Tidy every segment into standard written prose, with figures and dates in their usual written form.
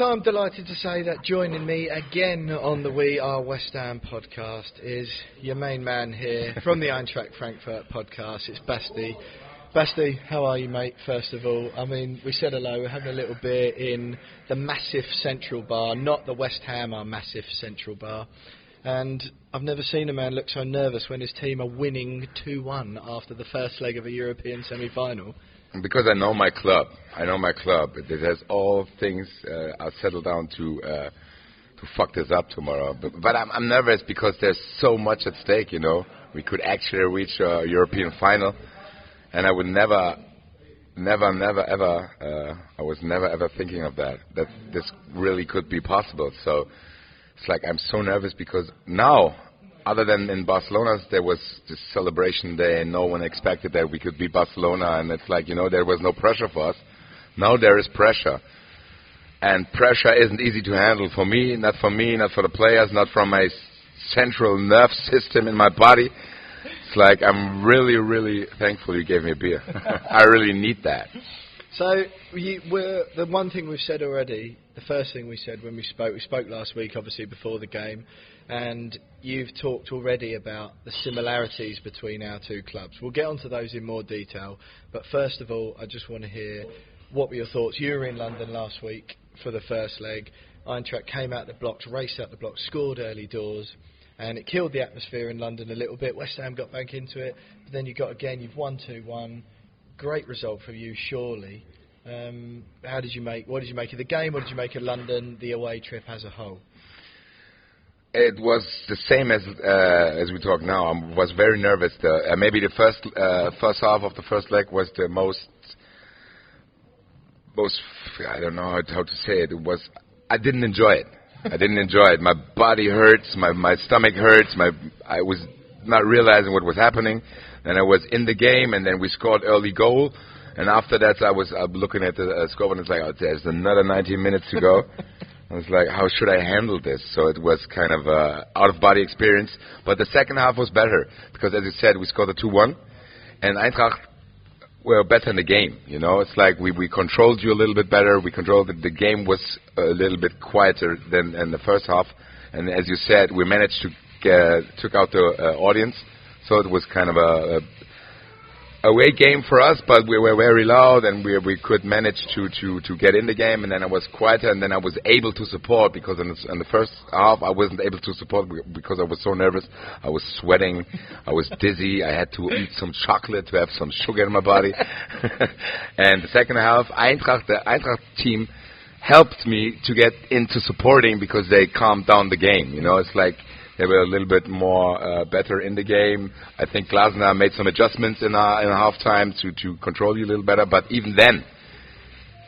So I'm delighted to say that joining me again on the We Are West Ham podcast is your main man here from the Eintracht Frankfurt podcast. It's Basti. Basti, how are you, mate, first of all? I mean, we said hello, we're having a little beer in the massive central bar, not the West Ham, our massive central bar. And I've never seen a man look so nervous when his team are winning 2-1 after the first leg of a European semi-final. Because I know my club. It has all things are settled down to fuck this up tomorrow. But I'm nervous because there's so much at stake, you know. We could actually reach a European final. And I would never, ever, I was never, ever thinking of that this really could be possible. So it's like I'm so nervous because now, other than in Barcelona, there was this celebration day and no one expected that we could beat Barcelona. And it's like, you know, there was no pressure for us. Now there is pressure. And pressure isn't easy to handle for me, not for the players, not from my central nerve system in my body. It's like I'm really, really thankful you gave me a beer. I really need that. So the one thing we've said already, the first thing we said when we spoke last week, obviously before the game, and you've talked already about the similarities between our two clubs. We'll get onto those in more detail, but first of all, I just want to hear what were your thoughts. You were in London last week for the first leg. Eintracht came out the blocks, raced out the blocks, scored early doors, and it killed the atmosphere in London a little bit. West Ham got back into it, but then you've won 2-1. Great result for you, surely. What did you make of the game? What did you make of London, the away trip as a whole? It was the same as we talk now. I was very nervous. Maybe the first half of the first leg was the most. I don't know how to say it. I didn't enjoy it. My body hurts. My stomach hurts. I was not realizing what was happening. Then I was in the game, and then we scored early goal. And after that, I was looking at the score, and it's like, oh, there's another 90 minutes to go. I was like, how should I handle this? So it was kind of a out-of-body experience. But the second half was better because, as you said, we scored a 2-1. And Eintracht were better in the game. You know, it's like we controlled you a little bit better. We controlled it. The game was a little bit quieter than in the first half. And as you said, we managed to took out the audience. So it was kind of a away game for us, but we were very loud, and we could manage to get in the game. And then I was quieter, and then I was able to support because in the first half I wasn't able to support because I was so nervous. I was sweating, I was dizzy. I had to eat some chocolate to have some sugar in my body. And the second half, the Eintracht team helped me to get into supporting because they calmed down the game. You know, it's like they were a little bit more better in the game. I think Glasner made some adjustments in halftime to control you a little better. But even then,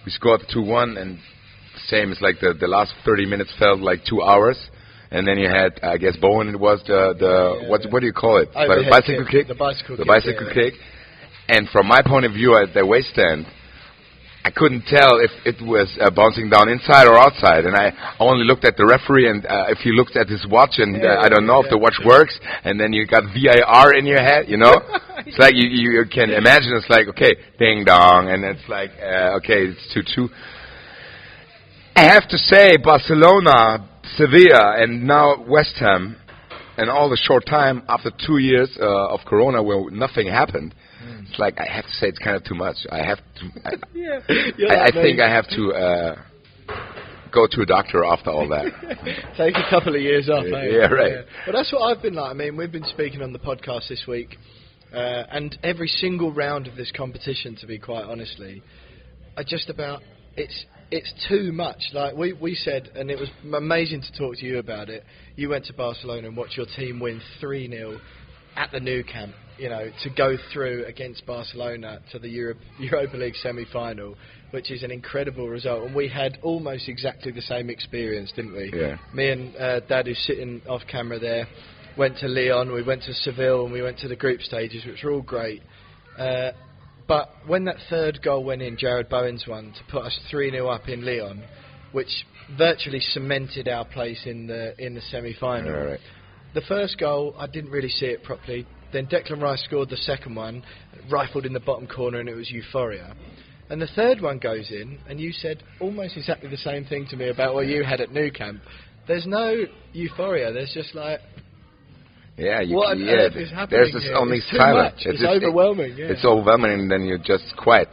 we scored 2-1, and same as like the last 30 minutes felt like 2 hours. And then you had, I guess, Bowen. It was what do you call it? The bicycle kick. The bicycle kick. And from my point of view at the waist stand, I couldn't tell if it was bouncing down inside or outside, and I only looked at the referee. And if you looked at his watch, and I don't know if the watch works, and then you got VAR in your head, you know, it's like you can imagine. It's like, okay, ding dong, and it's like okay, it's 2-2. I have to say, Barcelona, Sevilla, and now West Ham, and all the short time after 2 years of Corona where nothing happened. It's like, I have to say, it's kind of too much. I think I have to go to a doctor after all that. Take a couple of years off, eh? Yeah, right. Yeah. But that's what I've been like. I mean, we've been speaking on the podcast this week, and every single round of this competition, to be quite honestly, it's too much. Like we said, and it was amazing to talk to you about it. You went to Barcelona and watched your team win 3-0 at the Nou Camp, you know, to go through against Barcelona to the Europa League semi-final, which is an incredible result. And we had almost exactly the same experience, didn't we? Yeah. Me and Dad, who's sitting off camera there, went to Lyon, we went to Seville, and we went to the group stages, which were all great. But when that third goal went in, Jared Bowen's one, to put us 3-0 up in Lyon, which virtually cemented our place in the semi-final. Yeah, right. The first goal, I didn't really see it properly. Then Declan Rice scored the second one, rifled in the bottom corner, and it was euphoria. And the third one goes in, and you said almost exactly the same thing to me about what you had at Nou Camp. There's no euphoria. There's just like, what on earth is happening there's just here? only It's too silence. much. It's overwhelming. It's overwhelming, and then you're just quiet.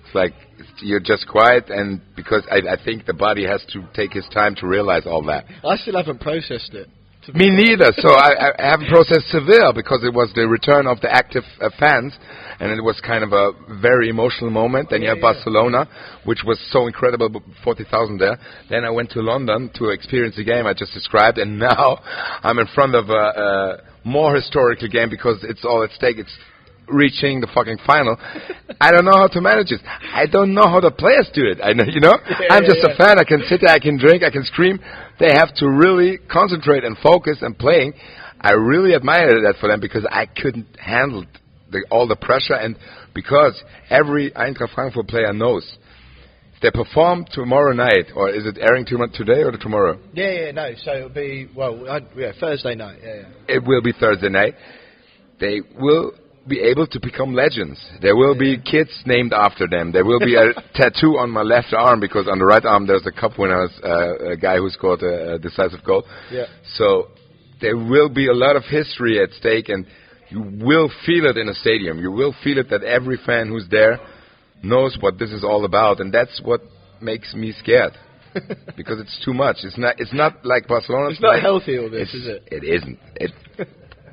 It's like you're just quiet, and because I think the body has to take his time to realize all that. I still haven't processed it. Me neither. So I haven't processed Seville because it was the return of the active fans, and it was kind of a very emotional moment. Then you have Barcelona, which was so incredible, 40,000 there. Then I went to London to experience the game I just described, and now I'm in front of a more historical game because it's all at stake. It's reaching the fucking final. I don't know how to manage it. I don't know how the players do it. I'm just a fan. I can sit there, I can drink, I can scream. They have to really concentrate and focus and playing. I really admire that for them because I couldn't handle all the pressure, and because every Eintracht Frankfurt player knows if they perform tomorrow night, or is it airing today or tomorrorow? No. So it'll be Thursday night. It will be Thursday night. They will be able to become legends. There will be kids named after them. There will be a tattoo on my left arm because on the right arm there's a cup winners, a guy who scored a decisive goal. Yeah. So there will be a lot of history at stake, and you will feel it in a stadium. You will feel it that every fan who's there knows what this is all about, and that's what makes me scared. Because it's too much. It's not like Barcelona. It's not healthy, all this, is it? It isn't. It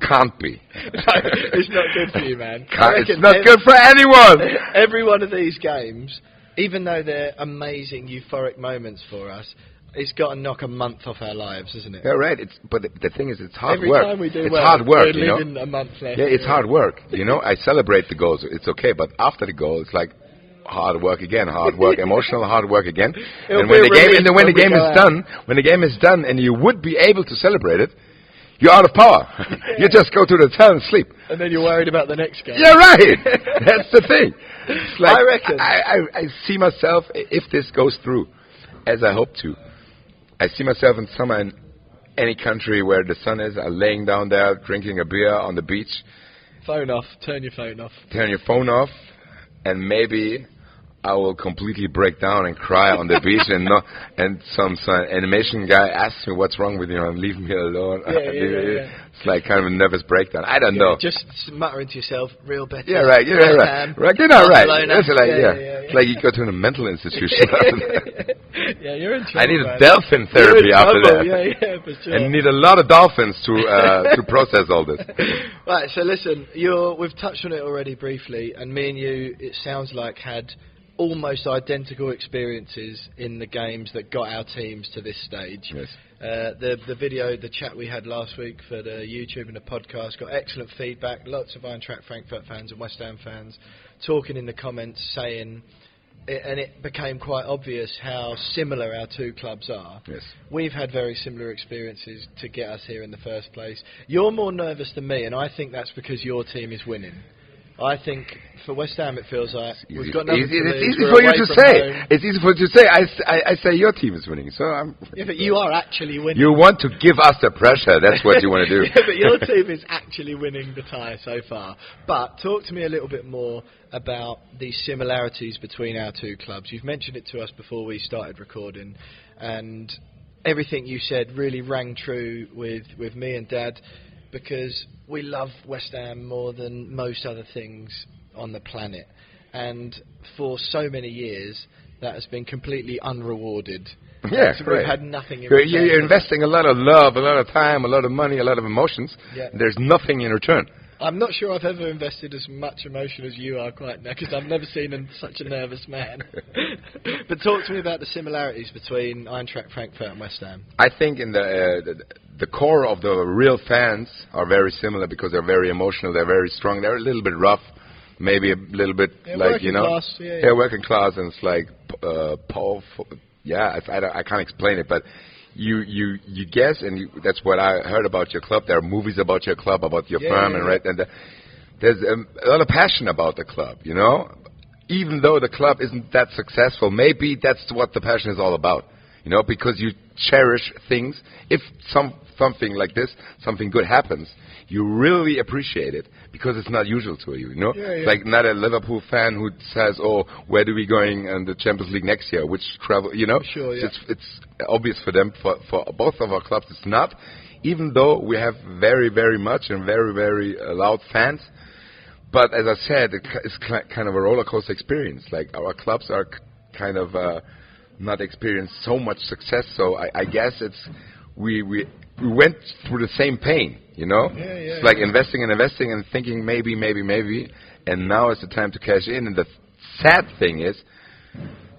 can't be. It's not good for you, man. It's not good for anyone. Every one of these games, even though they're amazing, euphoric moments for us, it's got to knock a month off our lives, isn't it? Yeah, right. But the thing is, it's hard Every work. Time we do it's well, hard work, we're living a month left. Yeah, it's hard work. I celebrate the goals. It's okay, but after the goal, it's like hard work again, emotional hard work again. And when the game is done, and you would be able to celebrate it, you're out of power. You just go to the hotel and sleep. And then you're worried about the next game. Yeah, right. That's the thing. It's like, I reckon. I see myself, if this goes through, as I hope to, I see myself in summer in any country where the sun is, laying down there, drinking a beer on the beach. Phone off. Turn your phone off. Turn your phone off, and maybe I will completely break down and cry on the beach, and some animation guy asks me what's wrong with you, and leave me alone. It's like kind of a nervous breakdown. I don't know. Just muttering to yourself, real better. Yeah, right. You're right. You're not right. It's like It's like you go to a mental institution. Yeah, you're in trouble. I need a dolphin therapy after that. Yeah, for sure. And need a lot of dolphins to process all this. Right. So listen, we've touched on it already briefly, and me and you, it sounds like, had almost identical experiences in the games that got our teams to this stage. Yes. The video, the chat we had last week for the YouTube and the podcast got excellent feedback. Lots of Eintracht Frankfurt fans and West Ham fans talking in the comments, saying, and it became quite obvious how similar our two clubs are. Yes. We've had very similar experiences to get us here in the first place. You're more nervous than me, and I think that's because your team is winning. I think for West Ham it feels like we've got nothing to lose. It's easy for you to say. It's easy for you to say. I say your team is winning. So yeah, but you are actually winning. You want to give us the pressure. That's what you want to do. Yeah, but your team is actually winning the tie so far. But talk to me a little bit more about the similarities between our two clubs. You've mentioned it to us before we started recording, and everything you said really rang true with me and Dad, because we love West Ham more than most other things on the planet. And for so many years, that has been completely unrewarded. Yeah, We've had nothing in return. You're investing a lot of love, a lot of time, a lot of money, a lot of emotions. Yeah. There's nothing in return. I'm not sure I've ever invested as much emotion as you are quite now, because I've never seen such a nervous man. But talk to me about the similarities between Eintracht Frankfurt and West Ham. I think in the core of the real fans are very similar because they're very emotional, they're very strong, they're a little bit rough, maybe a little bit working class. Yeah, working class, and it's like powerful. Yeah, I can't explain it, but you guess, and that's what I heard about your club. There are movies about your club, about your firm, and there's a lot of passion about the club, you know. Even though the club isn't that successful, maybe that's what the passion is all about. because you cherish things. If something like this, something good happens, you really appreciate it because it's not usual to you, It's like not a Liverpool fan who says, "Oh, where do we going in the Champions League next year? Which travel?" Sure, yeah. It's obvious for them. For both of our clubs, it's not. Even though we have very, very much and very, very loud fans. But as I said, it's kind of a roller coaster experience. Like our clubs are kind of not experienced so much success. So I guess we went through the same pain, It's like investing and thinking maybe, and now is the time to cash in. And the sad thing is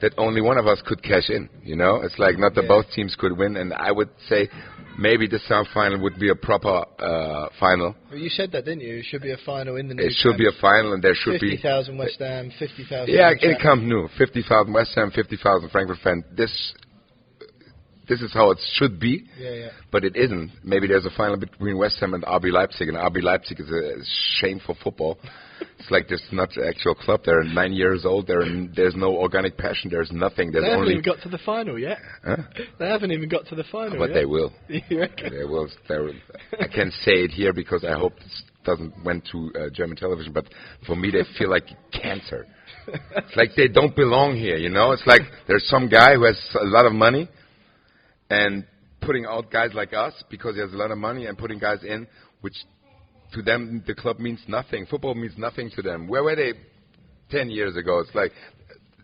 that only one of us could cash in, It's like not that both teams could win. And I would say maybe this final would be a proper final. Well, you said that, didn't you? It should be a final in the new It should be a final, and there should 50,000 West Ham, 50,000... Yeah, in Camp Nou. 50,000 West Ham, 50,000 Frankfurt fans. This is how it should be, but it isn't. Maybe there's a final between West Ham and RB Leipzig, and RB Leipzig is a shame for football. It's like there's not an actual club. They're 9 years old. There's no organic passion. There's nothing. They haven't even got to the final yet. Huh? They haven't even got to the final but yet. They will. You reckon? They will. I can't say it here because I hope this doesn't went to German television, but for me they feel like cancer. It's like they don't belong here, It's like there's some guy who has a lot of money and putting out guys like us because he has a lot of money and putting guys in which to them the club means nothing. Football means nothing to them. Where were they 10 years ago? It's like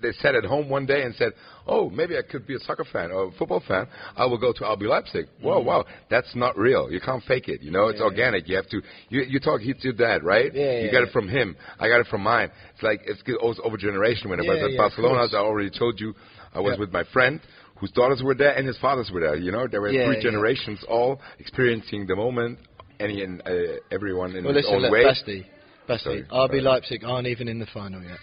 they sat at home one day and said, "Oh, maybe I could be a soccer fan or a football fan. I will go to RB Leipzig." Whoa, wow, that's not real. You can't fake it. It's organic. You have to. You talk to your dad, right? You got it from him. I got it from mine. It's like it goes over generation. When I was at Barcelona, as I already told you, I was with my friend whose daughters were there and his fathers were there. There were three generations all experiencing the moment. Everyone in his own way. Basti, RB Leipzig aren't even in the final yet.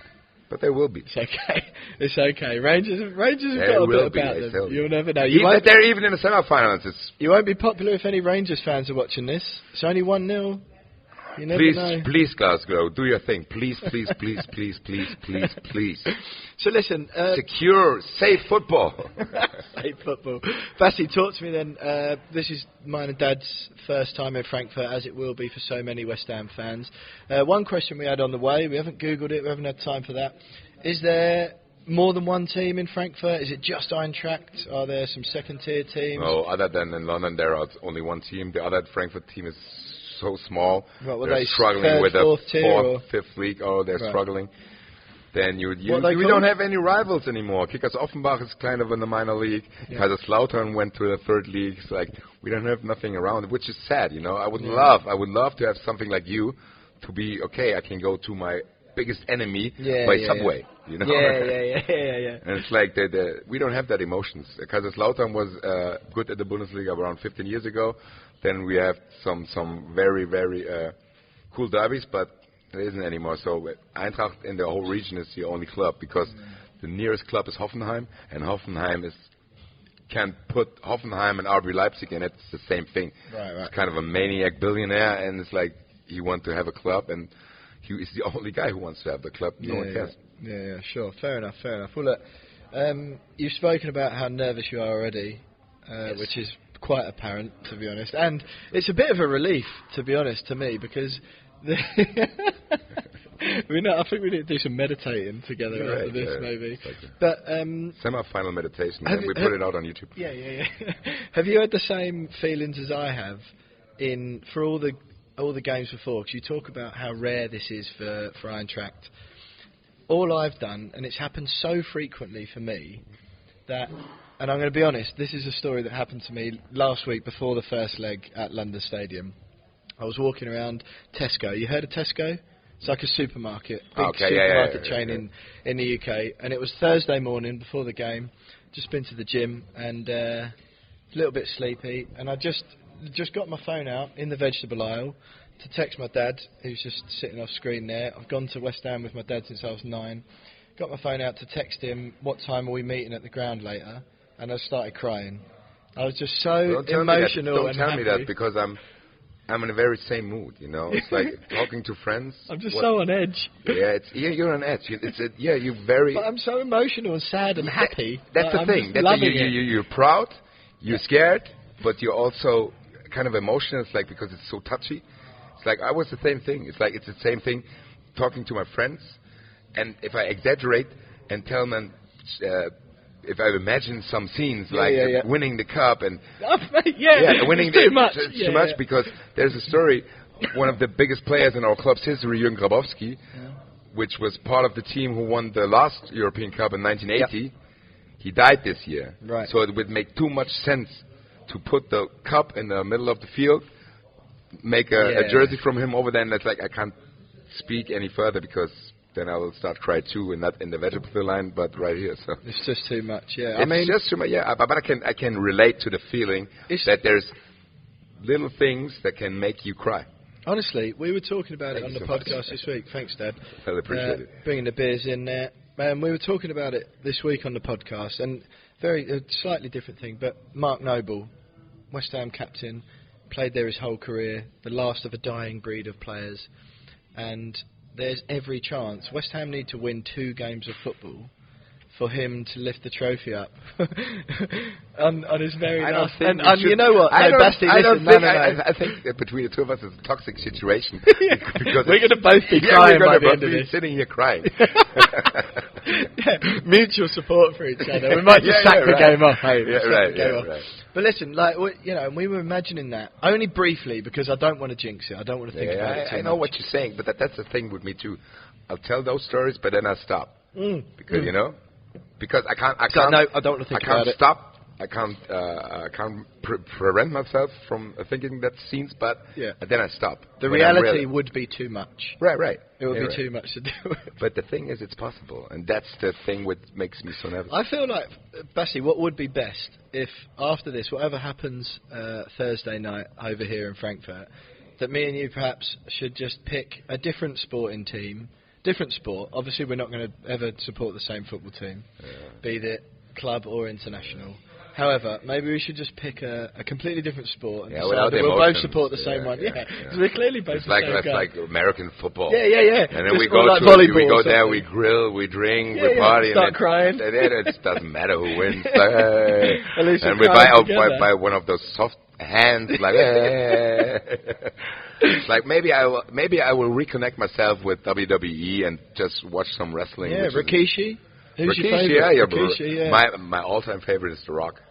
But they will be. It's okay. It's okay. Rangers have got a bit about them. You'll never know. They're even in the semi-finals. You won't be popular if any Rangers fans are watching this. It's only 1-0. You never know. Please, Glasgow, do your thing. Please, please, please, please, please, please, please. So listen. Secure, safe football. Safe football. Basti, talk to me then. This is mine and Dad's first time in Frankfurt, as it will be for so many West Ham fans. One question we had on the way, we haven't Googled it, we haven't had time for that. Is there more than one team in Frankfurt? Is it just Eintracht? Are there some second-tier teams? No, other than in London, there is only one team. The other Frankfurt team is so small. They're struggling third, with fourth, a fifth league. Oh, they're struggling. Then we don't have any rivals anymore. Kickers Offenbach is kind of in the minor league. Kaiserslautern went to the third league. It's like we don't have nothing around, which is sad. I would love to have something like you to be okay. I can go to my biggest enemy by subway. Yeah. And it's like we don't have that emotions. Kaiserslautern was good at the Bundesliga around 15 years ago. Then we have some very, very cool derbies, but it isn't anymore. So Eintracht in the whole region is the only club because the nearest club is Hoffenheim, and Hoffenheim can put Hoffenheim and RB Leipzig in it. It's the same thing. Right. It's kind of a maniac billionaire, and it's like he wants to have a club, and he is the only guy who wants to have the club. No one cares. Yeah, sure. Fair enough. Well, look, you've spoken about how nervous you are already, which is quite apparent, to be honest. And it's a bit of a relief, to be honest, to me, because... I think we need to do some meditating together after this, maybe. Exactly. But semi-final meditation, and we put it out on YouTube. Yeah. Have you had the same feelings as I have for all the games before? Because you talk about how rare this is for Eintracht. All I've done, and it's happened so frequently for me, that, and I'm going to be honest, this is a story that happened to me last week before the first leg at London Stadium. I was walking around Tesco. You heard of Tesco? It's like a supermarket, big supermarket chain in the UK. And it was Thursday morning before the game. Just been to the gym and a little bit sleepy. And I just got my phone out in the vegetable aisle to text my dad, who's just sitting off screen there. I've gone to West Ham with my dad since I was 9. Got my phone out to text him, what time are we meeting at the ground later? And I started crying. I was just so emotional and happy. Don't tell me that because I'm in a very same mood, you know. It's like talking to friends. I'm just so on edge. You're on edge. You're very. But I'm so emotional and sad and happy. That's the thing. You're proud, you're scared, but you're also kind of emotional. It's like because it's so touchy. It's like I was the same thing. It's like it's the same thing talking to my friends, and if I exaggerate and tell them. If I imagine some scenes winning the cup and winning too much, too much because there's a story. One of the biggest players in our club's history, Jürgen Grabowski, which was part of the team who won the last European Cup in 1980. He died this year, so it would make too much sense to put the cup in the middle of the field, make a jersey from him over there, and that's like I can't speak any further because. Then I will start cry too, and not in the vegetable line, but right here. So it's just too much. Yeah, it's just too much. Yeah, but I can relate to the feeling that there's little things that can make you cry. Honestly, we were talking about it on the podcast this week. Thanks, Dad. I appreciate it. Bringing the beers in there. We were talking about it this week on the podcast, and a slightly different thing. But Mark Noble, West Ham captain, played there his whole career, the last of a dying breed of players, and. There's every chance. West Ham need to win 2 games of football for him to lift the trophy up on his very last. And you know what? Basti, I think that between the two of us it's a toxic situation. Because we're going to both be crying by the end of this. Sitting here crying. Mutual support for each other. We might just sack the game off. Right. But listen, we were imagining that only briefly because I don't want to jinx it. I don't want to think about it too much. I know what you're saying, but that's the thing with me too. I'll tell those stories, but then I stop because you know, because I can't. No, I don't want to think about it. Stop. I can't prevent myself from thinking that scenes, but then I stop. The reality would be too much. Right. It would be too much to do with. But the thing is, it's possible, and that's the thing what makes me so nervous. I feel like, Basti, what would be best if after this, whatever happens Thursday night over here in Frankfurt, that me and you perhaps should just pick a different sporting team, different sport. Obviously, we're not going to ever support the same football team, be it club or international. However, maybe we should just pick a completely different sport and decide that we'll both support the same one. Because we're clearly both the same guy. It's like American football. Yeah. And then we go there, we grill, we drink, we party. Start crying. It doesn't matter who wins. And we buy one of those soft hands. It's like maybe I will reconnect myself with WWE and just watch some wrestling. Yeah, Rikishi. Who's your favourite? Rikishi, My all-time favourite is The Rock.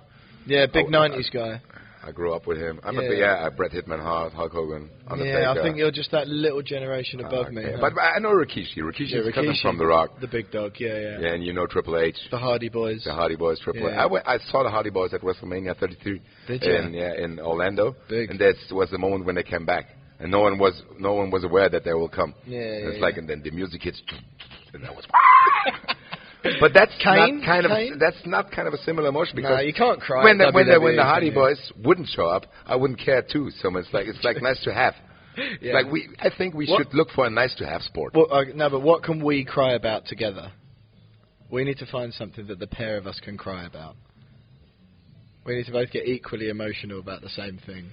Yeah, big 90s guy. I grew up with him. I'm a Bret Hitman Hart, Hulk Hogan, Undertaker. Yeah, I think you're just that little generation above me. Huh? But I know Rikishi. Rikishi is coming from The Rock. The big dog, yeah. Yeah, and you know Triple H. The Hardy Boys. Triple H. I saw the Hardy Boys at WrestleMania 33 in Orlando. Big. And that was the moment when they came back. And no one was aware that they will come. It's like, and then the music hits, and that was... But that's that's not kind of a similar emotion because you can't cry when the Hardy Boys wouldn't show up, I wouldn't care too. So it's like nice to have. Like I think we should look for a nice to have sport. Well, no, but what can we cry about together? We need to find something that the pair of us can cry about. We need to both get equally emotional about the same thing.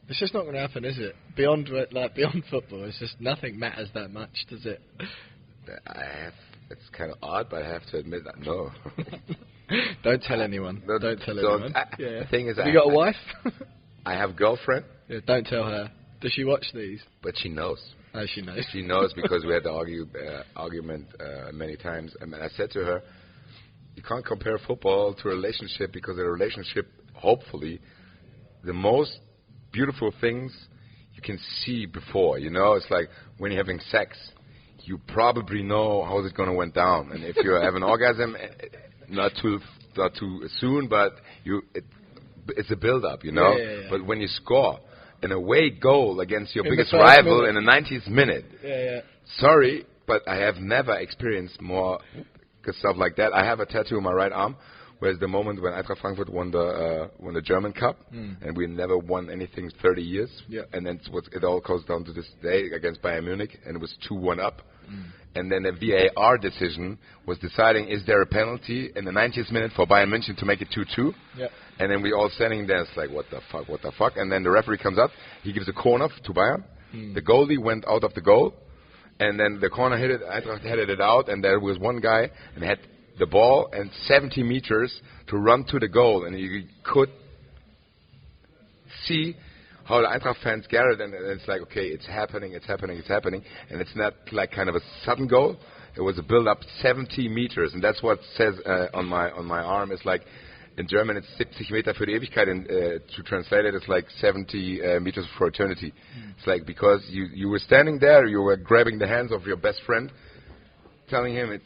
It's just not going to happen, is it? Beyond football, it's just nothing matters that much, does it? It's kind of odd, but I have to admit that no. Don't tell anyone. Don't tell anyone. The thing is, you got a wife? I have a girlfriend. Yeah, don't tell her. Does she watch these? But she knows. Oh, she knows. She knows because we had the argument many times. And I said to her, you can't compare football to a relationship because in a relationship, hopefully, the most beautiful things you can see before. You know, it's like when you're having sex. You probably know how it's going to went down, and if you have an orgasm, not too soon, but it's a build-up, you know. Yeah. But when you score an away goal against your biggest rival in the 90th minute, sorry, but I have never experienced more stuff like that. I have a tattoo on my right arm, whereas the moment when Eintracht Frankfurt won the German Cup, and we never won anything 30 years, and then it all goes down to this day against Bayern Munich, and it was 2-1 up. And then a VAR decision was deciding, is there a penalty in the 90th minute for Bayern München to make it 2-2? Yep. And then we all standing there, it's like, what the fuck? And then the referee comes up, he gives a corner to Bayern. The goalie went out of the goal, and then the corner hit it, Eintracht headed it out, and there was one guy, and had the ball and 70 meters to run to the goal, and you could see how the Eintracht fans gathered, and it's like, okay, it's happening, and it's not like kind of a sudden goal. It was a build-up 70 meters, and that's what it says on my arm. It's like, in German, it's 70 Meter für die Ewigkeit, and to translate it, it's like 70 meters for eternity. It's like, because you were standing there, you were grabbing the hands of your best friend, telling him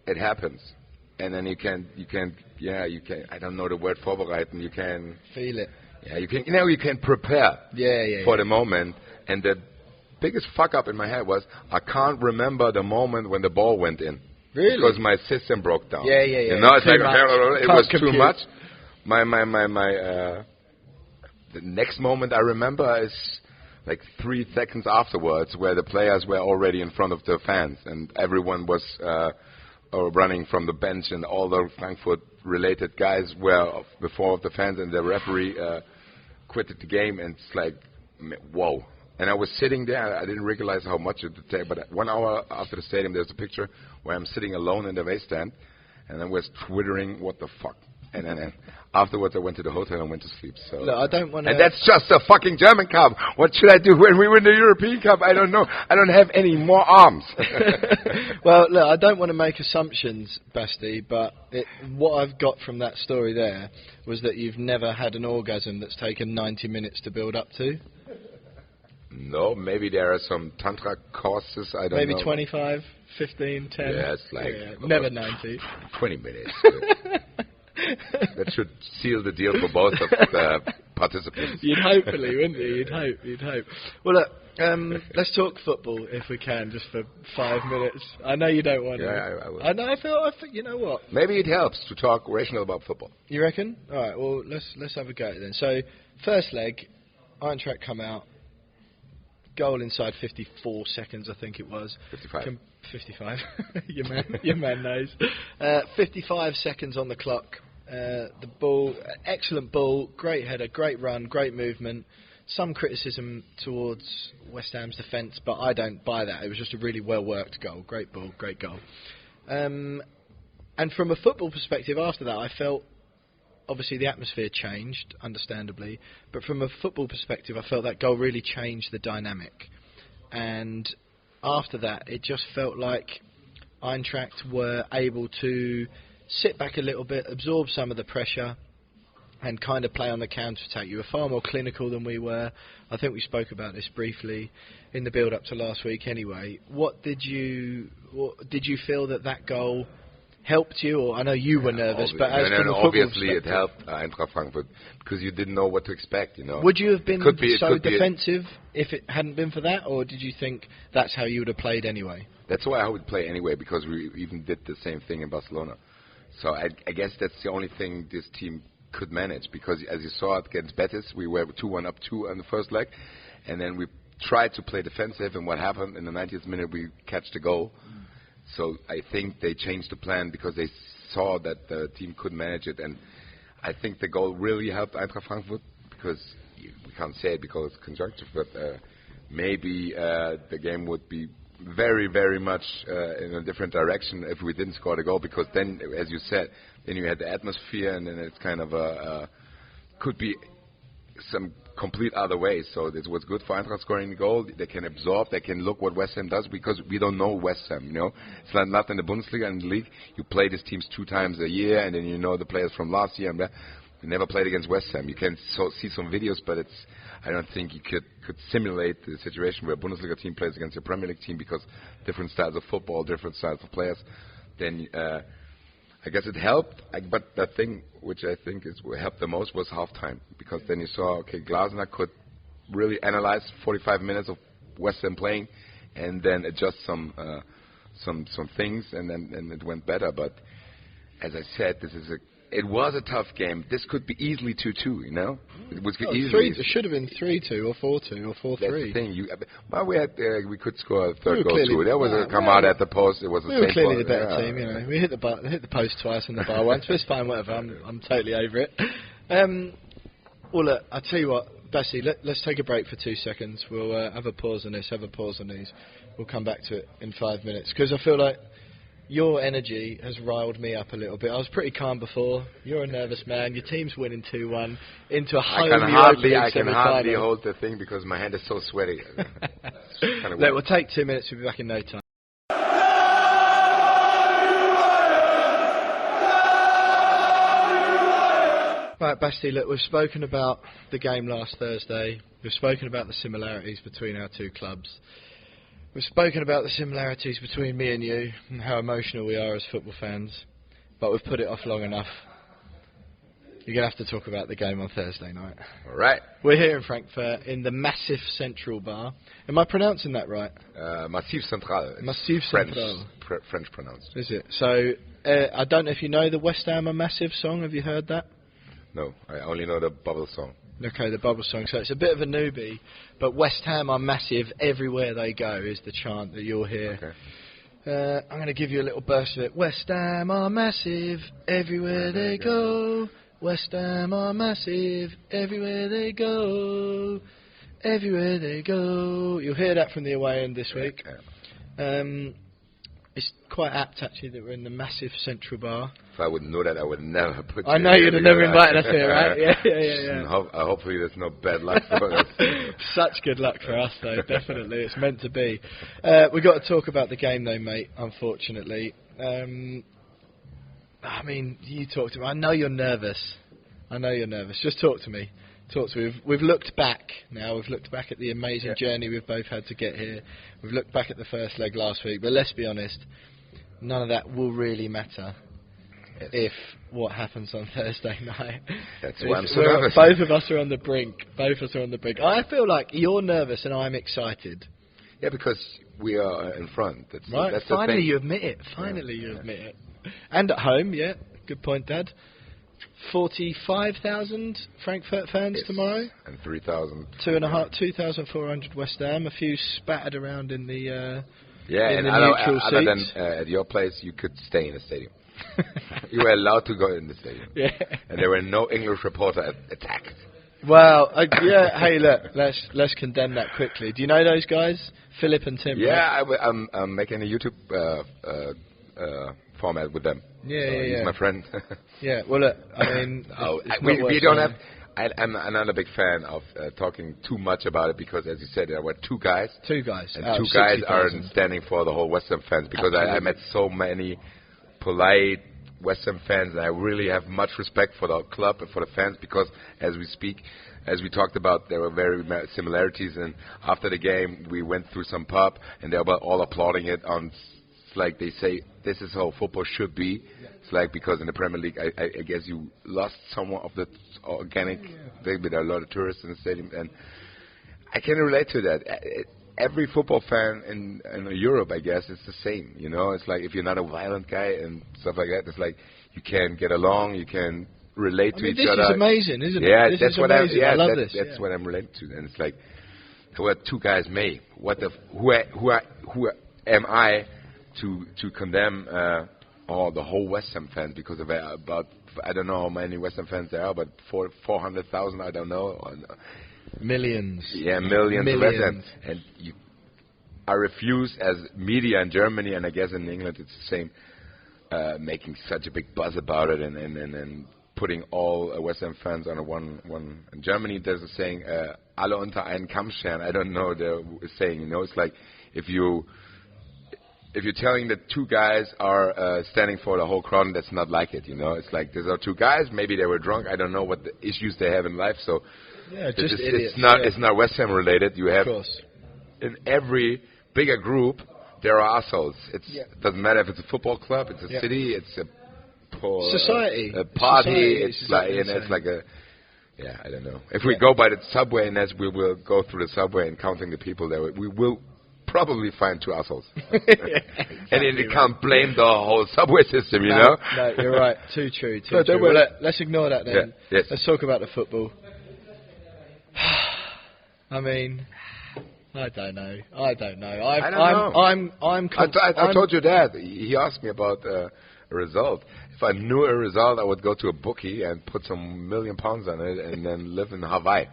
it happens. And then you can, I don't know the word vorbereiten, you can feel it. Yeah, you can prepare for the moment. And the biggest fuck up in my head was, I can't remember the moment when the ball went in. Really? Because my system broke down. Yeah. You know, it's like, it was too much. The next moment I remember is like 3 seconds afterwards, where the players were already in front of the fans, and everyone was running from the bench, and all the Frankfurt-related guys were before the fans, and the referee quitted the game, and it's like, whoa. And I was sitting there, I didn't realize how much it would take, but 1 hour after the stadium, there's a picture where I'm sitting alone in the away stand, and I was twittering, what the fuck. And then afterwards, I went to the hotel and went to sleep. So, look, I don't want to. And that's just a fucking German Cup. What should I do when we win the European Cup? I don't know. I don't have any more arms. Well, look, I don't want to make assumptions, Basti, but what I've got from that story there was that you've never had an orgasm that's taken 90 minutes to build up to. No, maybe there are some tantra courses. I don't know. Maybe 25, 15, 10. Yeah, it's like never 90. 20 minutes. That should seal the deal for both of the participants. You'd hopefully, wouldn't you? You'd hope. Well, look, let's talk football if we can, just for 5 minutes. I know you don't want to. Yeah, I will. I know. I feel. You know what? Maybe it helps to talk rational about football. You reckon? All right. Well, let's have a go then. So, first leg, Eintracht come out. Goal inside 54 seconds, I think it was. 55. 55. your man knows. 55 seconds on the clock. The ball, excellent ball, great header, great run, great movement. Some criticism towards West Ham's defence, but I don't buy that. It was just a really well-worked goal. Great ball, great goal. And from a football perspective after that, I felt, obviously the atmosphere changed, understandably, but from a football perspective, I felt that goal really changed the dynamic. And after that, it just felt like Eintracht were able to sit back a little bit, absorb some of the pressure, and kind of play on the counter-attack. You were far more clinical than we were. I think we spoke about this briefly in the build-up to last week anyway. Did you feel that goal helped you? Or I know you were nervous, but as from a football obviously it helped Eintracht Frankfurt, because you didn't know what to expect, you know. Would you have been so defensive if it hadn't been for that, or did you think that's how you would have played anyway? That's why I would play anyway, because we even did the same thing in Barcelona. So I guess that's the only thing this team could manage, because as you saw against Betis, we were 2-1 up 2 in the first leg, and then we tried to play defensive, and what happened in the 90th minute, we catch the goal. So I think they changed the plan because they saw that the team couldn't manage it, and I think the goal really helped Eintracht Frankfurt, because we can't say it because it's conjunctive, but maybe the game would be very, very much in a different direction if we didn't score the goal, because then, as you said, then you had the atmosphere, and then it's kind of could be some complete other way. So this was good for Eintracht scoring the goal. They can absorb, they can look what West Ham does, because we don't know West Ham, you know. It's not in the Bundesliga and the league. You play these teams 2 times a year, and then you know the players from last year. And we never played against West Ham. You can see some videos, but I don't think you could simulate the situation where a Bundesliga team plays against a Premier League team, because different styles of football, different styles of players. Then I guess it helped, but the thing which I think helped the most was halftime, because then you saw, okay, Glasner could really analyze 45 minutes of West Ham playing, and then adjust some things, and then it went better. But as I said, this is a it was a tough game. This could be easily 2-2, you know? It was It should have been 3-2 or 4-2 or 4-3. That's the thing. Well, we could score a third goal too. There was a come out at the post. It was the we same were clearly ball. the better team, you know. We hit the post twice and the bar once, but it's fine, whatever. I'm totally over it. Well, look, I'll tell you what, Basti, let's take a break for 2 seconds. We'll have a pause on this, have a pause on these. We'll come back to it in 5 minutes, because I feel like your energy has riled me up a little bit. I was pretty calm before. You're a nervous man. Your team's winning 2-1 into a home I can hardly hold the thing because my hand is so sweaty. Look, we'll take 2 minutes. We'll be back in no time. Right, Basti, look, we've spoken about the game last Thursday. We've spoken about the similarities between our two clubs. We've spoken about the similarities between me and you and how emotional we are as football fans, but we've put it off long enough. You're going to have to talk about the game on Thursday night. All right. We're here in Frankfurt in the Massive Central Bar. Am I pronouncing that right? Massive Central. Massive Central. French pronounced. Is it? So, I don't know if you know the West Ham are Massive song. Have you heard that? No, I only know the Bubble song. Okay, the Bubble song. So it's a bit of a newbie, but West Ham are massive everywhere they go is the chant that you'll hear. Okay. I'm going to give you a little burst of it. West Ham are massive everywhere they go. West Ham are massive everywhere they go. Everywhere they go. You'll hear that from the away end this week. It's quite apt, actually, that we're in the Massive Central Bar. If I would know that, I would never put you I know you'd have never invited us here, right? Yeah. Hopefully there's no bad luck for us. Such good luck for us, though, definitely. It's meant to be. We've got to talk about the game, though, mate, unfortunately. I mean, you talk to me. I know you're nervous. Just talk to me. We've looked back now. We've looked back at the amazing journey we've both had to get here. We've looked back at the first leg last week. But let's be honest, none of that will really matter if what happens on Thursday night. That's why I'm so nervous. Both of us are on the brink. I feel like you're nervous and I'm excited. Yeah, because we are in front. Right. That's Finally you admit it. Admit it. And at home, yeah. Good point, Dad. 45,000 Frankfurt fans tomorrow. And 3,000. 2,400 West Ham. A few spattered around in the neutral other than at your place, you could stay in the stadium. You were allowed to go in the stadium. Yeah. And there were no English reporter attacked. Well, hey, look, let's condemn that quickly. Do you know those guys, Philip and Tim? Yeah, right? I'm making a YouTube format with them. He's my friend. Yeah. Well, look, I mean, we don't have. I'm not a big fan of talking too much about it because, as you said, there were two guys. And two guys are standing for the whole West Ham fans because I met so many polite West Ham fans, and I really have much respect for the club and for the fans because, as we talked about, there were very similarities. And after the game, we went through some pub, and they were all applauding it. It's like they say, this is how football should be. It's like because in the Premier League, I guess you lost somewhat of the organic thing, but there are a lot of tourists in the stadium, and I can relate to that. Every football fan in Europe, I guess, is the same. You know, it's like if you're not a violent guy and stuff like that, it's like you can get along, you can relate to each other. This is amazing, isn't it? Yeah, this that's is what amazing. I love this. That's what I'm related to, and it's like, what two guys made? Who am I to condemn the whole West Ham fans because of about I don't know how many West Ham fans there are, but 400,000 I don't know. Millions. Yeah, millions. And I refuse, as media in Germany, and I guess in England it's the same, making such a big buzz about it and putting all West Ham fans on a one. In Germany there's a saying, alle unter einen Kamm scheren. I don't know the saying, you know, it's like if you're telling that two guys are standing for the whole crowd, that's not like it, you know. It's like these are two guys, maybe they were drunk, I don't know what the issues they have in life, so it's not West Ham related. You have in every bigger group there are assholes. It doesn't matter if it's a football club, it's a city, it's a society, a party. It's like a I don't know. If we go by the subway, and as we will go through the subway and counting the people there, we will probably find 2 assholes. Exactly And then you right. can't blame the whole subway system, you know? No, you're right. Too true. No, True. don't Well, worry. let's ignore that then. Yeah, yes. Let's talk about the football. I mean, I don't know. I don't know. I told your dad. He asked me about a result. If I knew a result, I would go to a bookie and put some £1 million on it and then live in Hawaii.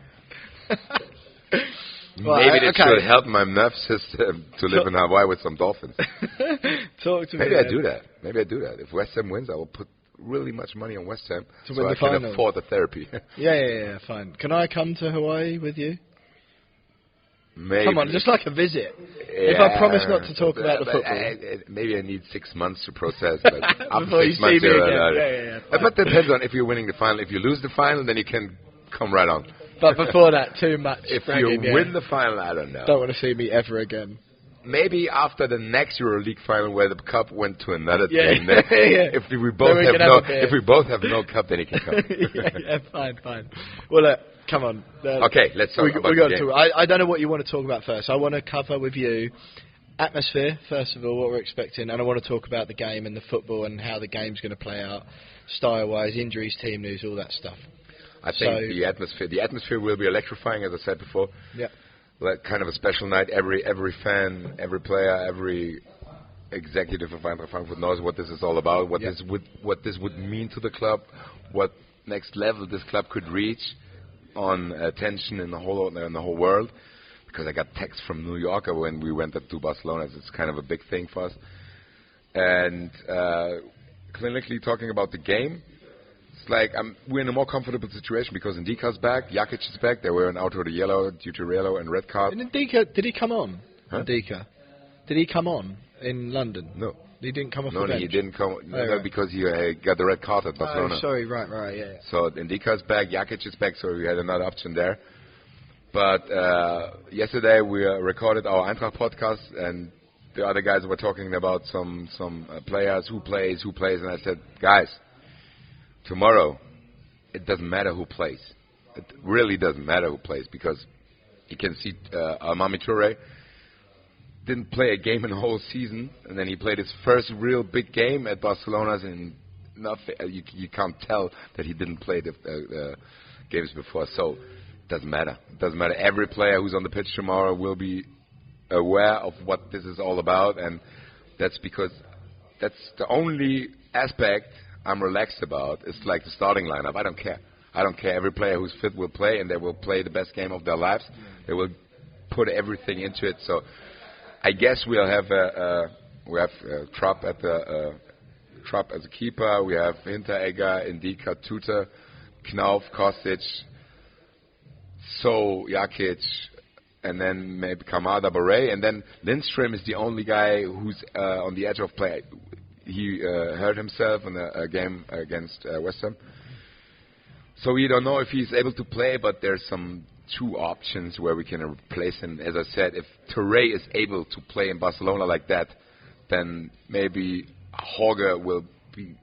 Well, Maybe it okay. should help my nerve system to live in Hawaii with some dolphins. Talk to me. Maybe I then. do that. If West Ham wins, I will put really much money on West Ham To so win I the can final. afford the therapy. Yeah, fine. Can I come to Hawaii with you? Maybe. Come on, just like a visit. If I promise not to talk about the but football. maybe I need 6 months to process. But after Before you 6 months, see me again. you're Yeah, fine. But it depends on if you're winning the final. If you lose the final, then you can come right on. But before that, too much. If bragging, you win the final, I don't know. don't want to see me ever again. Maybe after the next EuroLeague final, where the cup went to another Yeah. team. Then Yeah. If we both Then we have can have no, a beer. if we both have no cup, then he can come. yeah, fine. Well, come on. Okay, let's talk about we got the to game. talk. I don't know what you want to talk about first. I want to cover with you atmosphere, first of all, what we're expecting, and I want to talk about the game and the football and how the game's going to play out, style-wise, injuries, team news, all that stuff. I think the atmosphere will be electrifying, as I said before. Yeah. Like kind of a special night. Every fan, every player, every executive of Eintracht Frankfurt knows what this is all about. What this would mean to the club. What next level this club could reach on attention in the whole world. Because I got texts from New York when we went up to Barcelona. It's kind of a big thing for us. And clinically talking about the game. It's like we're in a more comfortable situation because Ndika's back, Jakic is back. They were out of the yellow due to yellow and red card. And Ndika, did he come on? Huh? Ndika, did he come on in London? No. He didn't come off the No, bench? he didn't come. No, right. because he got the red card at Barcelona. Oh, sorry, right, yeah. So Ndika's back, Jakic is back, so we had another option there. But yesterday we recorded our Eintracht podcast, and the other guys were talking about some players, who plays, and I said, guys, tomorrow, it doesn't matter who plays. It really doesn't matter who plays because you can see Almami Touré didn't play a game in the whole season, and then he played his first real big game at Barcelona, and you can't tell that he didn't play the games before. So it doesn't matter. It doesn't matter. Every player who's on the pitch tomorrow will be aware of what this is all about, and that's because that's the only aspect I'm relaxed about. It's like the starting lineup. I don't care. Every player who's fit will play, and they will play the best game of their lives. They will put everything into it. So I guess we'll have Trapp at the Trapp as a keeper. We have Hinteregger, Indika, Tuta, Knauf, Kostic, So Jakic, and then maybe Kamada, Barre, and then Lindström is the only guy who's on the edge of play. He hurt himself in a game against West Ham. So we don't know if he's able to play, but there's some 2 options where we can replace him. As I said, if Touré is able to play in Barcelona like that, then maybe Jorge will be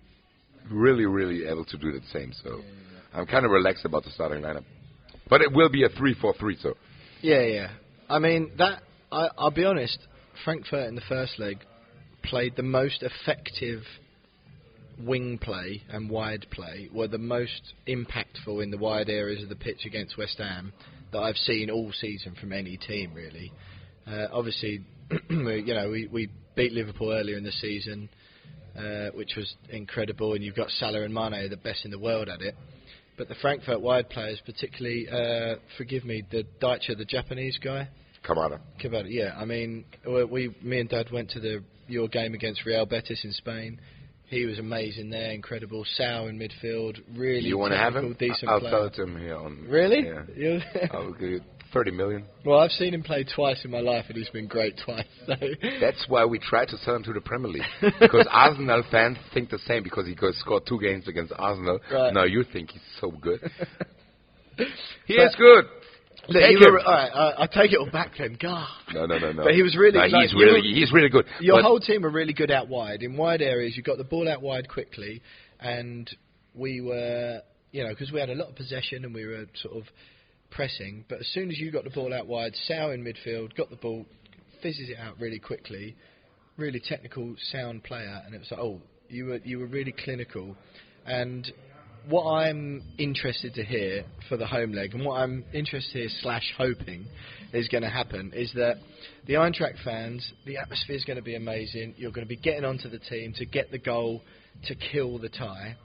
really, really able to do the same. So I'm kind of relaxed about the starting lineup. But it will be a 3-4-3, so. Yeah. I mean, I'll be honest, Frankfurt in the first leg played the most effective wing play and wide play, were the most impactful in the wide areas of the pitch against West Ham that I've seen all season from any team, really. Obviously, we beat Liverpool earlier in the season, which was incredible, and you've got Salah and Mane, the best in the world at it. But the Frankfurt wide players, particularly, forgive me, the Daicha, the Japanese guy. Kamada. Yeah. I mean, me and Dad went to your game against Real Betis in Spain. He was amazing there, incredible. Sal in midfield, really. You want to have him? Decent I'll player. sell it to him here. Really? Yeah. I'll give you 30 million. Well, I've seen him play twice in my life, and he's been great twice. So. That's why we try to sell him to the Premier League. Because Arsenal fans think the same, because he scored 2 games against Arsenal. Right. Now you think he's so good. He is good. Look, all right, I take it all back then. God. No. But he was really. No, he's really good. Your whole team are really good out wide. In wide areas, you got the ball out wide quickly, and we were, because we had a lot of possession and we were sort of pressing. But as soon as you got the ball out wide, Sal in midfield got the ball, fizzes it out really quickly. Really technical, sound player, and it was like, oh, you were really clinical. And what I'm interested to hear for the home leg, and what I'm interested to hear / hoping is going to happen, is that the Eintracht fans, the atmosphere is going to be amazing. You're going to be getting onto the team to get the goal to kill the tie,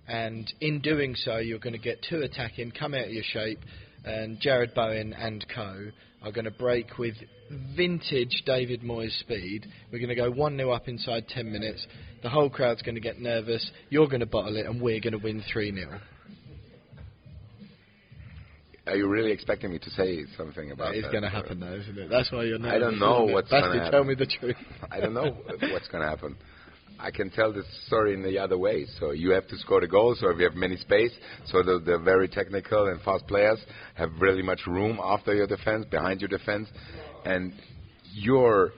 and in doing so, you're going to get two attacking, come out of your shape, and Jared Bowen and co are going to break with vintage David Moyes speed. We're going to go 1-0 up inside 10 minutes. The whole crowd's going to get nervous. You're going to bottle it, and we're going to win 3-0. Are you really expecting me to say something about that? It's going to happen, though, isn't it? That's why you're nervous. I don't know what's going to happen. Basti, tell me the truth. I don't know what's going to happen. I can tell this story in the other way. So you have to score the goal, so if you have many space, so the very technical and fast players have really much room after your defense, behind your defense, and you're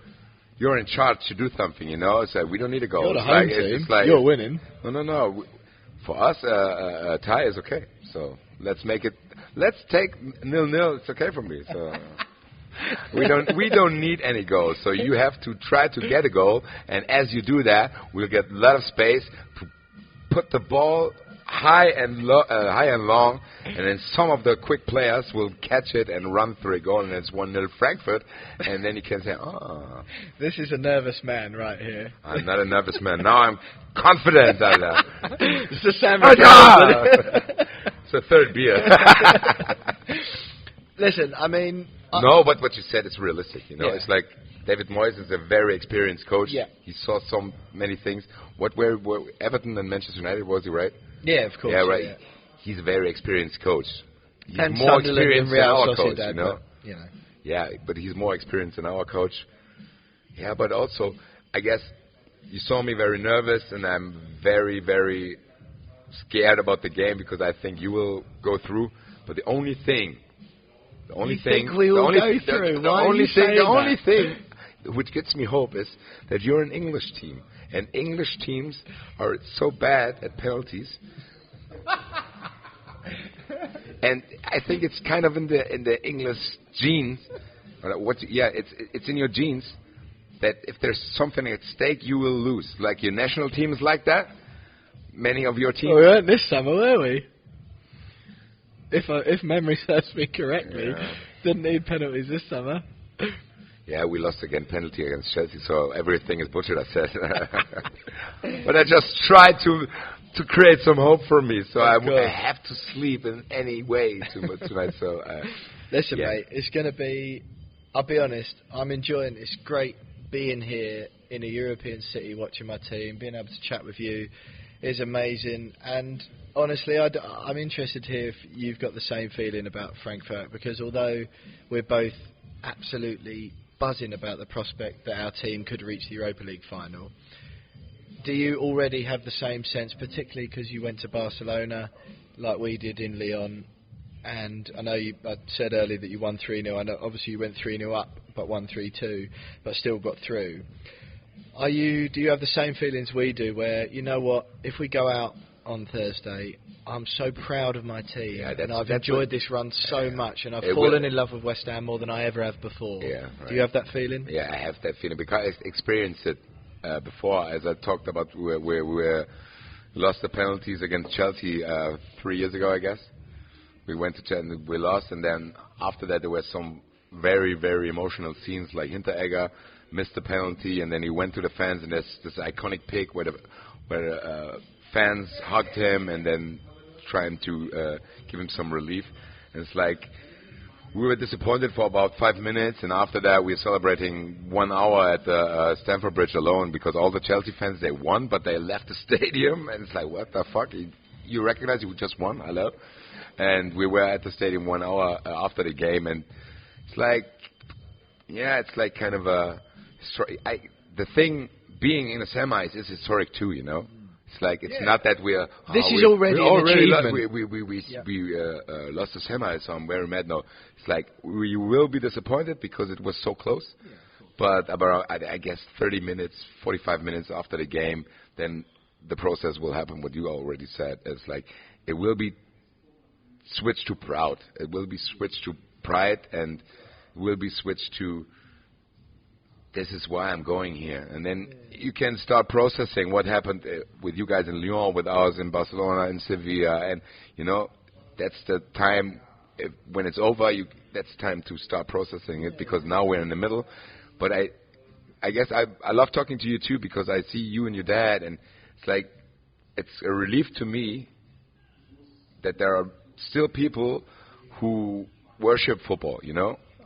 in charge to do something, you know. So we don't need a goal. You're the home team. It's like, you're winning. No. For us, a tie is okay. So let's make it. Let's take 0-0. It's okay for me. So. We don't need any goals, so you have to try to get a goal, and as you do that, we'll get a lot of space to put the ball high and long, and then some of the quick players will catch it and run through a goal, and it's 1-0 Frankfurt, and then you can say, oh. This is a nervous man right here. I'm not a nervous man. Now I'm confident, Alter. It's the sandwich. It's the third beer. Listen, I mean... No, but what you said is realistic, you know. Yeah. It's like David Moyes is a very experienced coach. Yeah. He saw so many things. What were Everton and Manchester United, was he right? Yeah, of course. Yeah, right. Yeah. He's a very experienced coach. He's and more experienced than our coach, you know. But, you know. Yeah, but he's more experienced than our coach. Yeah, but also, I guess you saw me very nervous, and I'm very, very scared about the game because I think you will go through. But the only thing which gives me hope is that you're an English team, and English teams are so bad at penalties. And I think it's kind of in the English genes. It's in your genes that if there's something at stake, you will lose. Like your national team is like that. Many of your teams. We weren't this summer, were we? If memory serves me correctly, didn't need penalties this summer. Yeah, we lost again penalty against Chelsea, so everything is butchered, I said. But I just tried to create some hope for me, so I have to sleep in any way tonight. So listen, mate, it's going to be. I'll be honest. I'm enjoying. It's great being here in a European city, watching my team, being able to chat with you is amazing. And honestly, I'm interested to hear if you've got the same feeling about Frankfurt, because although we're both absolutely buzzing about the prospect that our team could reach the Europa League final, do you already have the same sense, particularly because you went to Barcelona like we did in Lyon? And I know I said earlier that you won 3-0. I know obviously you went 3-0 up, but won 3-2, but still got through. Do you have the same feelings we do, where, you know what, if we go out on Thursday, I'm so proud of my team, and I've enjoyed this run so much, and I've fallen in love with West Ham more than I ever have before. Yeah, right. Do you have that feeling? Yeah, I have that feeling, because I experienced it before, as I talked about, we lost the penalties against Chelsea 3 years ago, I guess. We went to Chelsea and we lost, and then after that there were some very, very emotional scenes, like Hinteregger missed the penalty, and then he went to the fans, and there's this iconic pic where fans hugged him and then trying to give him some relief. And it's like we were disappointed for about 5 minutes, and after that we're celebrating 1 hour at the Stamford Bridge alone, because all the Chelsea fans, they won, but they left the stadium, and it's like, what the fuck? You recognize you just won? Hello? And we were at the stadium 1 hour after the game, and it's like, it's like kind of a the thing being in the semis is historic too, you know. It's like it's not that we're. This is already an achievement. We lost the semis, so I'm very mad now. It's like we will be disappointed because it was so close. Yeah, but about I guess 30 minutes, 45 minutes after the game, then the process will happen. What you already said, it's like it will be switched to proud. It will be switched to pride, and will be switched to this is why I'm going here. And then you can start processing what happened with you guys in Lyon, with ours in Barcelona, in Sevilla, and that's the time. When it's over, that's time to start processing it, because now we're in the middle. But I guess I love talking to you too, because I see you and your dad, and it's like it's a relief to me that there are still people who worship football,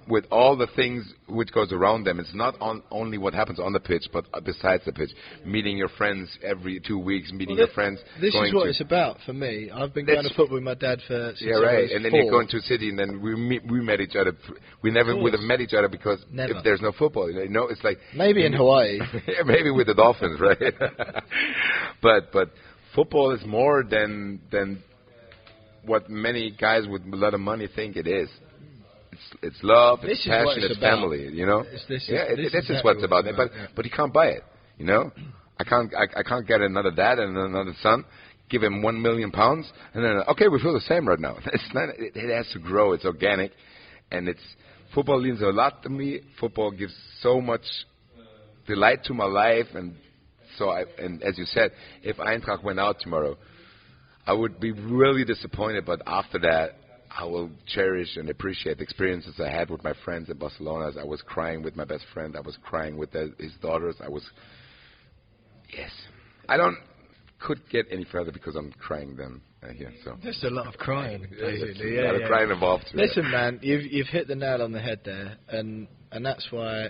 with all the things which goes around them. It's not only what happens on the pitch, but besides the pitch. Meeting your friends every 2 weeks, meeting your friends. This is what it's about for me. I've been going to football with my dad since I was and then 4. you go into a city, and then we met each other. We never would have met each other because if there's no football, it's like maybe in Hawaii. Yeah, maybe with the Dolphins, right? but football is more than what many guys with a lot of money think it is. It's love, it's passion, it's family, This is what it's about. But you can't buy it, I can't get another dad and another son, give him £1 million, and then okay, we feel the same right now. It's not. It has to grow. It's organic, and football means a lot to me. Football gives so much delight to my life, and and as you said, if Eintracht went out tomorrow, I would be really disappointed. But after that, I will cherish and appreciate the experiences I had with my friends in Barcelona. I was crying with my best friend. I was crying with his daughters. I could get any further because I'm crying then here. So there's a lot of crying, basically. A lot of crying involved. Listen, man, you've hit the nail on the head there, and that's why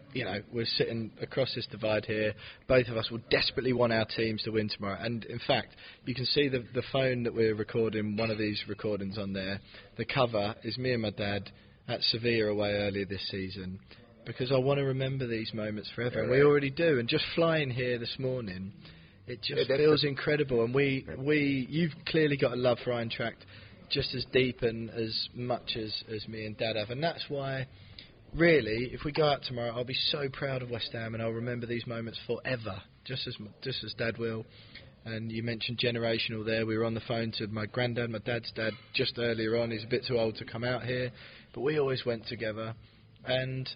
we're sitting across this divide here. Both of us will desperately want our teams to win tomorrow. And in fact, you can see the phone that we're recording, one of these recordings on there. The cover is me and my dad at Sevilla away earlier this season, because I want to remember these moments forever, and we already do. And just flying here this morning, it just feels incredible. And you've clearly got a love for Eintracht just as deep and as much as me and Dad have. And that's why, really, if we go out tomorrow, I'll be so proud of West Ham, and I'll remember these moments forever, just as Dad will. And you mentioned generational there. We were on the phone to my granddad, my dad's dad, just earlier on. He's a bit too old to come out here, but we always went together. And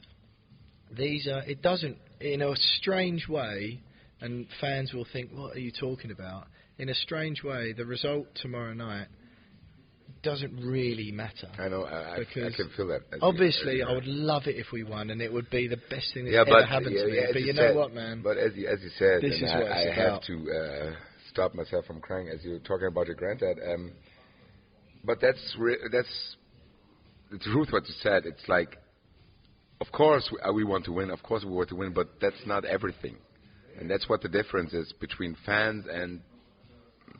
it doesn't, in a strange way, and fans will think, what are you talking about? In a strange way, the result tomorrow night doesn't really matter. I know, I can feel that. Obviously, I would love it if we won, and it would be the best thing that ever happened to me. But you know what, man? But as you said, this is what I it's have about. to stop myself from crying as you were talking about your granddad. But that's the truth what you said. It's like, of course we want to win. Of course we want to win, but that's not everything. And that's what the difference is between fans and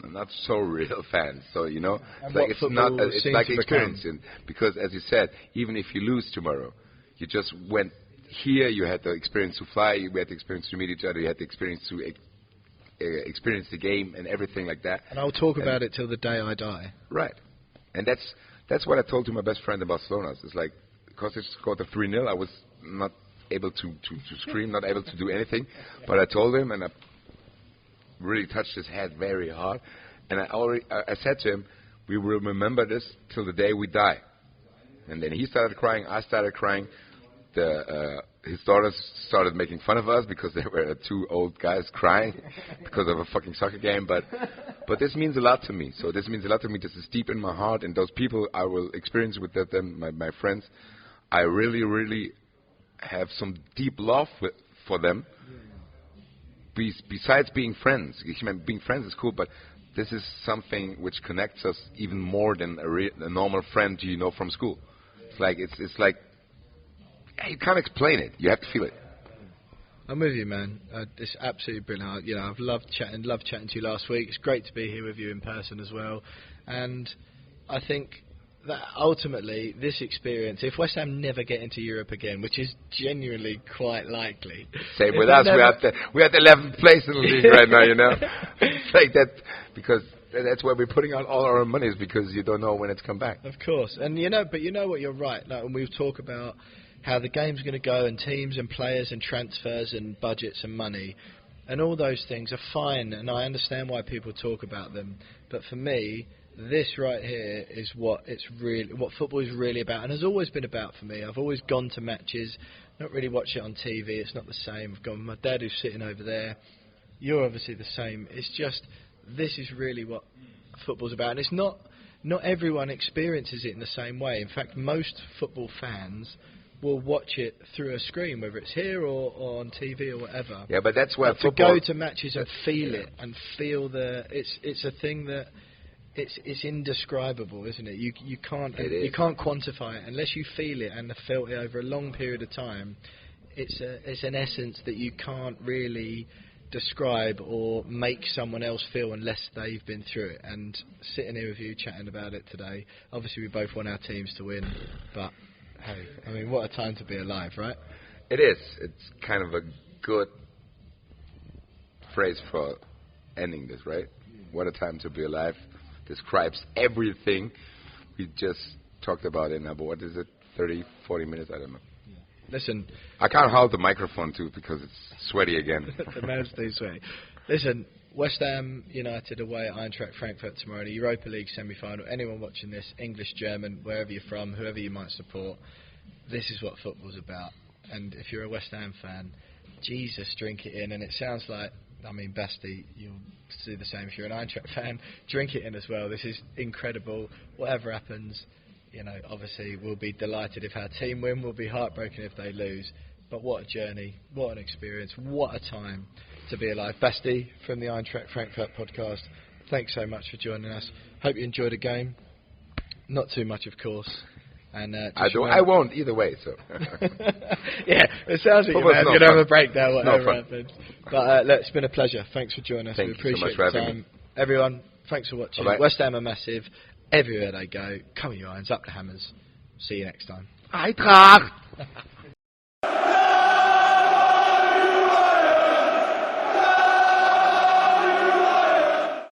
not so real fans. So it's like it's like experience. Because as you said, even if you lose tomorrow, you just went here. You had the experience to fly. You had the experience to meet each other. You had the experience to experience the game and everything like that. And I'll talk about it till the day I die. Right. And that's what I told to my best friend in Barcelona. It's like, because it scored the 3-0, I was not able to scream, not able to do anything. But I told him, and I really touched his head very hard. And I said to him, we will remember this till the day we die. And then he started crying, I started crying. His daughters started making fun of us because they were 2 old guys crying because of a fucking soccer game. But this means a lot to me. So this means a lot to me. This is deep in my heart. And those people I will experience with them, my friends, I really, really have some deep love for them. Besides being friends. Being friends is cool, but this is something which connects us even more than a normal friend from school. It's like you can't explain it. You have to feel it. I'm with you, man. It's absolutely brilliant. I've loved chatting to you last week. It's great to be here with you in person as well. And I think that ultimately this experience, if West Ham never get into Europe again, which is genuinely quite likely. Same with us. We're at the 11th place in the league right now, It's like that, because that's where we're putting out all our monies, because you don't know when it's come back. Of course. And but you know what, you're right. Like when we talk about how the game's going to go, and teams and players and transfers and budgets and money, and all those things are fine, and I understand why people talk about them. But for me, this right here is what football is really about, and has always been about for me. I've always gone to matches, not really watched it on TV. It's not the same. I've gone with my dad, who's sitting over there. You're obviously the same. It's just, this is really what football's about, and it's not everyone experiences it in the same way. In fact, most football fans will watch it through a screen, whether it's here or on TV or whatever. Yeah, but that's where to go to matches and feel it and feel it's a thing that it's indescribable, isn't it? You can't quantify it unless you feel it and have felt it over a long period of time. It's an essence that you can't really describe or make someone else feel unless they've been through it. And sitting here with you chatting about it today, obviously we both want our teams to win, but hey, I mean, what a time to be alive, right? It is. It's kind of a good phrase for ending this, right? What a time to be alive. Describes everything we just talked about in about, what is it, 30, 40 minutes? I don't know. Yeah. Listen. I can't hold the microphone too because it's sweaty again. The man's too sweaty. Listen, West Ham United away at Eintracht Frankfurt tomorrow in the Europa League semi-final. Anyone watching this, English, German, wherever you're from, whoever you might support, this is what football's about. And if you're a West Ham fan, Jesus, drink it in. And it sounds like, I mean, Basti, you'll do the same if you're an Eintracht fan. Drink it in as well. This is incredible. Whatever happens, obviously we'll be delighted if our team win. We'll be heartbroken if they lose. But what a journey. What an experience. What a time to be alive. Basti from the Eintracht Frankfurt podcast, thanks so much for joining us. Hope you enjoyed the game. Not too much, of course. And I won't either way. So yeah, it sounds like you're going to have a breakdown, whatever happens. But look, it's been a pleasure. Thanks for joining us. Thank we appreciate you so much for the having time. Everyone, thanks for watching. Bye-bye. West Ham are massive. Everywhere they go, come on, your irons, up the hammers. See you next time. Eintracht!